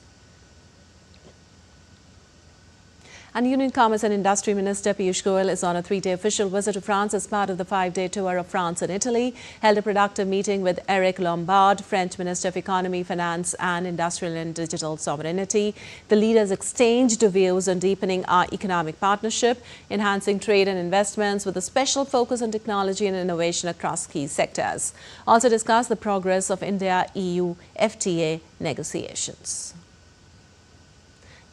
And Union Commerce and Industry Minister Piyush Goyal is on a 3-day official visit to France as part of the 5-day tour of France and Italy. Held a productive meeting with Eric Lombard, French Minister of Economy, Finance and Industrial and Digital Sovereignty. The leaders exchanged views on deepening our economic partnership, enhancing trade and investments with a special focus on technology and innovation across key sectors. Also discussed the progress of India-EU FTA negotiations.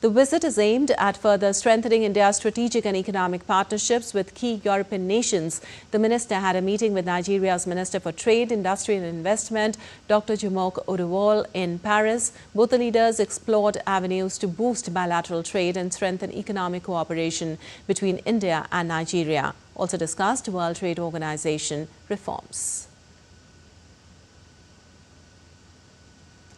The visit is aimed at further strengthening India's strategic and economic partnerships with key European nations. The minister had a meeting with Nigeria's Minister for Trade, Industry and Investment, Dr. Jumoke Oduwole, in Paris. Both the leaders explored avenues to boost bilateral trade and strengthen economic cooperation between India and Nigeria. Also discussed World Trade Organization reforms.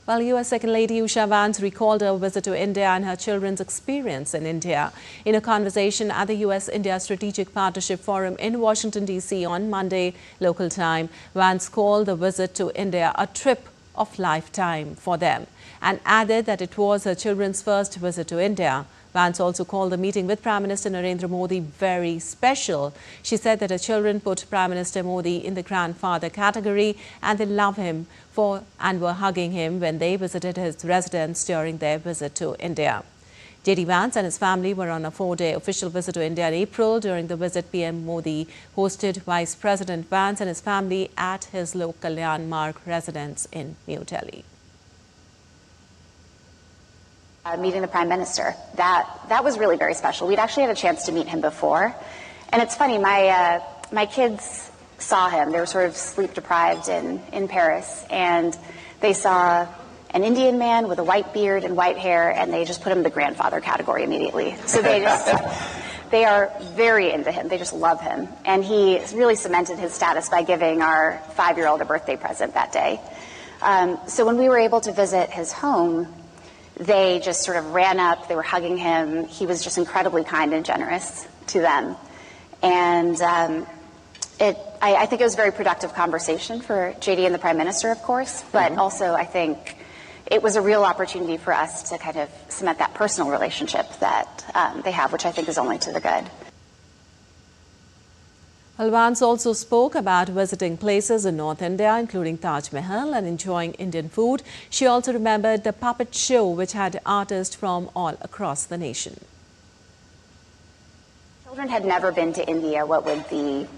Well, U.S. Second Lady Usha Vance recalled her visit to India and her children's experience in India. In a conversation at the U.S.-India Strategic Partnership Forum in Washington, D.C. on Monday, local time, Vance called the visit to India a trip of lifetime for them and added that it was her children's first visit to India. Vance also called the meeting with Prime Minister Narendra Modi very special. She said that her children put Prime Minister Modi in the grandfather category and they love him and were hugging him when they visited his residence during their visit to India. J.D. Vance and his family were on a 4-day official visit to India in April. During the visit, PM Modi hosted Vice President Vance and his family at his Lok Kalyan Marg residence in New Delhi. Meeting the Prime Minister. That was really very special. We'd actually had a chance to meet him before. And it's funny, my kids saw him. They were sort of sleep deprived in Paris, and they saw an Indian man with a white beard and white hair, and they just put him in the grandfather category immediately. So they are very into him. They just love him. And he really cemented his status by giving our 5-year-old a birthday present that day. So when we were able to visit his home, they just sort of ran up, they were hugging him. He was just incredibly kind and generous to them. And I think it was a very productive conversation for JD and the Prime Minister, of course, but also I think it was a real opportunity for us to kind of cement that personal relationship that they have, which I think is only to the good. Vance also spoke about visiting places in North India, including Taj Mahal, and enjoying Indian food. She also remembered the puppet show, which had artists from all across the nation. Children had never been to India, what with the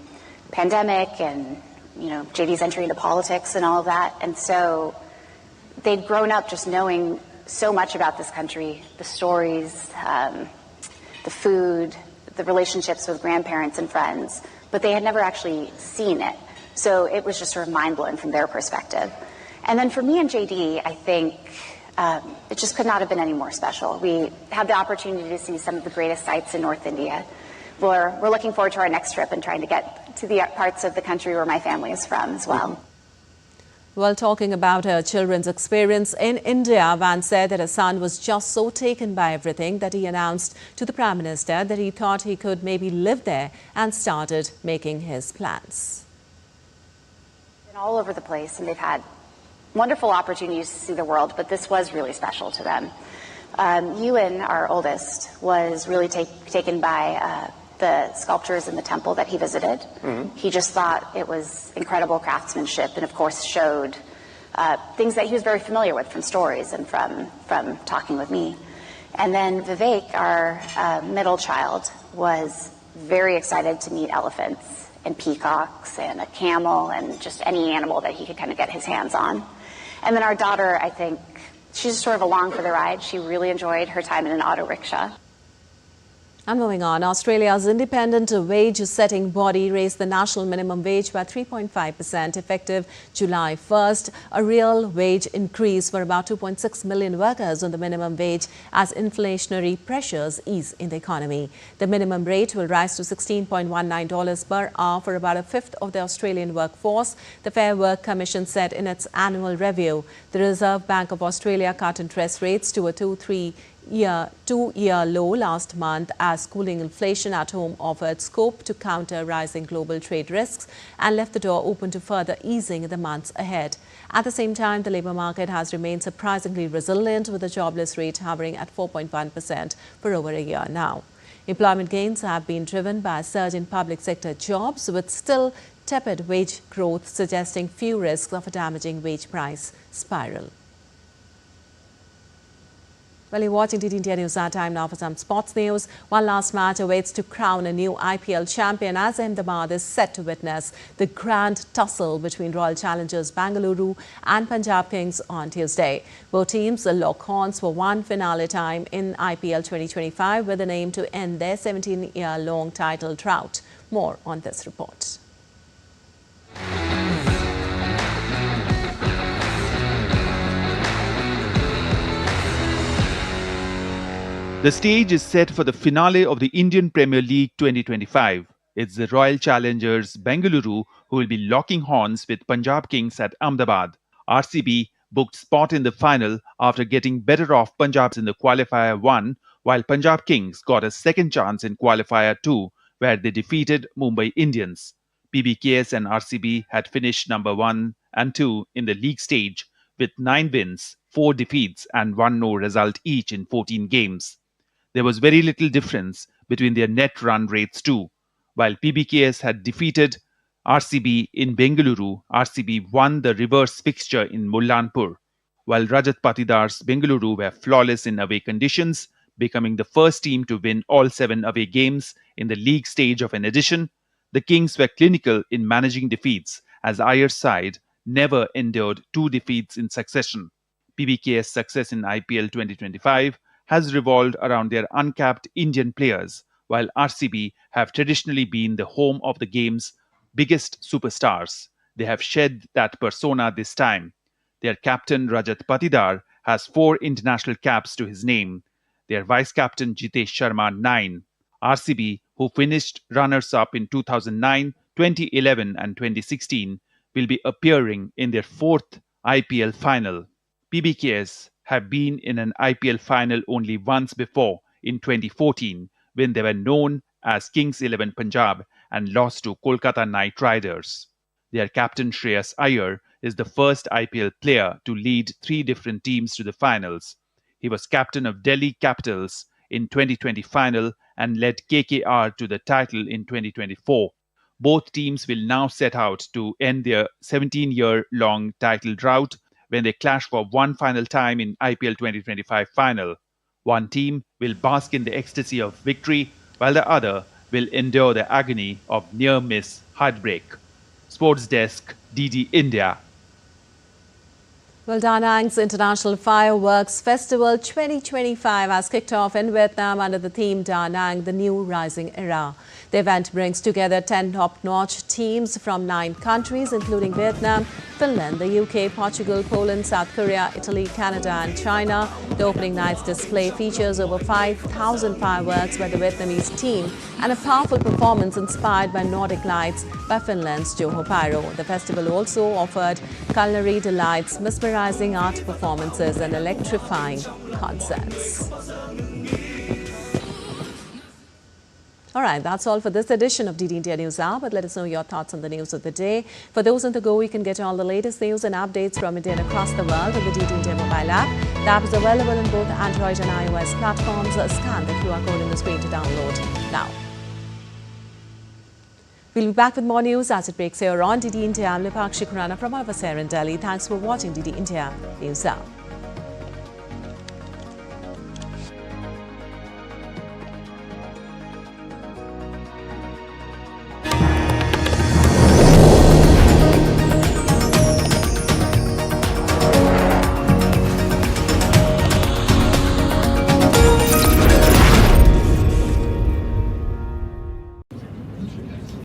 pandemic and, JD's entry into politics and all of that. And so they'd grown up just knowing so much about this country, the stories, the food, the relationships with grandparents and friends, but they had never actually seen it. So it was just sort of mind-blowing from their perspective. And then for me and JD, I think it just could not have been any more special. We had the opportunity to see some of the greatest sights in North India. We're looking forward to our next trip and trying to get to the parts of the country where my family is from as well. While talking about her children's experience in India, Vance said that her son was just so taken by everything that he announced to the Prime Minister that he thought he could maybe live there and started making his plans. Been all over the place, and they've had wonderful opportunities to see the world, but this was really special to them. Ewan, our oldest, was really taken by the sculptures in the temple that he visited. He just thought it was incredible craftsmanship, and of course showed things that he was very familiar with from stories and from talking with me. And then Vivek, our middle child, was very excited to meet elephants and peacocks and a camel and just any animal that he could kind of get his hands on. And then our daughter, I think, she's just sort of along for the ride. She really enjoyed her time in an auto rickshaw. And moving on, Australia's independent wage-setting body raised the national minimum wage by 3.5% effective July 1st, a real wage increase for about 2.6 million workers on the minimum wage as inflationary pressures ease in the economy. The minimum rate will rise to $16.19 per hour for about a fifth of the Australian workforce, the Fair Work Commission said in its annual review. The Reserve Bank of Australia cut interest rates to a two-year low last month as cooling inflation at home offered scope to counter rising global trade risks and left the door open to further easing in the months ahead. At the same time, the labour market has remained surprisingly resilient, with the jobless rate hovering at 4.1% for over a year now. Employment gains have been driven by a surge in public sector jobs, with still tepid wage growth suggesting few risks of a damaging wage price spiral. Well, you're watching DD India News. Our time now for some sports news. One last match awaits to crown a new IPL champion as Ahmedabad is set to witness the grand tussle between Royal Challengers Bengaluru and Punjab Kings on Tuesday. Both teams lock horns for one finale time in IPL 2025 with an aim to end their 17-year-long title drought. More on this report. The stage is set for the finale of the Indian Premier League 2025. It's the Royal Challengers Bengaluru who will be locking horns with Punjab Kings at Ahmedabad. RCB booked spot in the final after getting better off Punjab's in the Qualifier 1, while Punjab Kings got a second chance in Qualifier 2, where they defeated Mumbai Indians. PBKS and RCB had finished number 1 and 2 in the league stage with 9 wins, 4 defeats and 1 no result each in 14 games. There was very little difference between their net run rates too. While PBKS had defeated RCB in Bengaluru, RCB won the reverse fixture in Mullanpur. While Rajat Patidar's Bengaluru were flawless in away conditions, becoming the first team to win all 7 away games in the league stage of an edition, the Kings were clinical in managing defeats as Iyer's side never endured 2 defeats in succession. PBK's success in IPL 2025 has revolved around their uncapped Indian players, while RCB have traditionally been the home of the game's biggest superstars. They have shed that persona this time. Their captain Rajat Patidar has 4 international caps to his name. Their vice-captain Jitesh Sharma 9. RCB, who finished runners-up in 2009, 2011 and 2016, will be appearing in their 4th IPL final. PBKs have been in an IPL final only once before, in 2014, when they were known as Kings 11 Punjab and lost to Kolkata Knight Riders. Their captain Shreyas Iyer is the first IPL player to lead 3 different teams to the finals. He was captain of Delhi Capitals in 2020 final and led KKR to the title in 2024. Both teams will now set out to end their 17-year-long title drought when they clash for one final time in IPL 2025 final. One team will bask in the ecstasy of victory, while the other will endure the agony of near-miss heartbreak. Sports Desk, DD India. Well, Da Nang's International Fireworks Festival 2025 has kicked off in Vietnam under the theme Da Nang, the New Rising Era. The event brings together 10 top-notch teams from 9 countries, including Vietnam, Finland, the UK, Portugal, Poland, South Korea, Italy, Canada and China. The opening night's display features over 5,000 fireworks by the Vietnamese team and a powerful performance inspired by Nordic lights by Finland's Joho Pyro. The festival also offered culinary delights, mesmerizing art performances and electrifying concerts. All right, that's all for this edition of DD India News Hour, but let us know your thoughts on the news of the day. For those on the go, you can get all the latest news and updates from India and across the world with the DD India mobile app. The app is available on both Android and iOS platforms. Scan the QR code on the screen to download now. We'll be back with more news as it breaks here on DD India. I'm Lipakshi Khurana from our here in Delhi. Thanks for watching DD India News Hour.